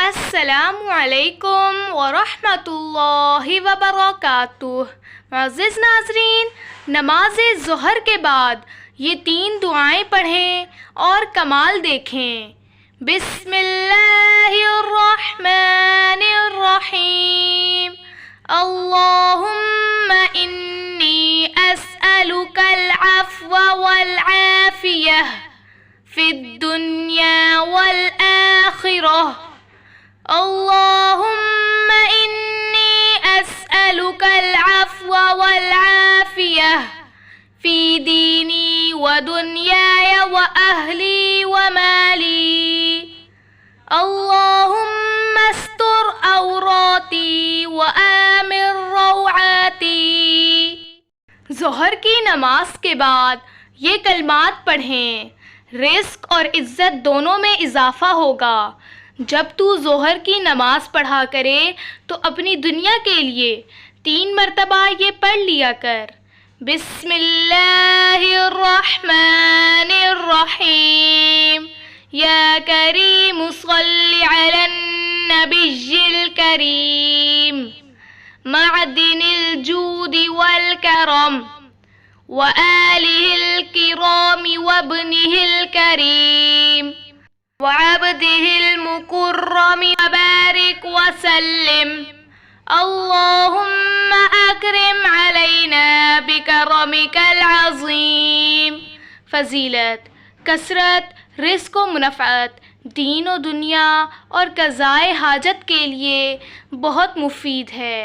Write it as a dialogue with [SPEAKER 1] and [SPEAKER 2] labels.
[SPEAKER 1] السلام علیکم ورحمۃ اللہ وبرکاتہ۔ معزز ناظرین، نماز ظہر کے بعد یہ 3 دعائیں پڑھیں اور کمال دیکھیں۔ بسم اللہ الرحمن الرحیم۔ اللہم انی اسألک العفو والعافیہ فی الدنیا والآخرہ۔ اللہم انی اسألک العفو والعافیہ فی دینی ودنیای واہلی ومالی۔ اللہم استر عوراتی وآمن روعاتی۔ ظہر کی نماز کے بعد یہ کلمات پڑھیں، رزق اور عزت دونوں میں اضافہ ہوگا۔ جب تو ظہر کی نماز پڑھا کرے تو اپنی دنیا کے لیے 3 مرتبہ یہ پڑھ لیا کر۔ بسم اللہ الرحمن الرحیم۔ یا کریم صلی علی النبی الکریم معدن الجود والکرم وآلہ الکرام وابنہ الکریم وعبدہ المکرم وبارک وسلم۔ اللہم اکرم علینا بکرمک العظیم۔ فضیلت، کثرت، رزق و منفعت دین و دنیا اور قضائے حاجت کے لیے بہت مفید ہے۔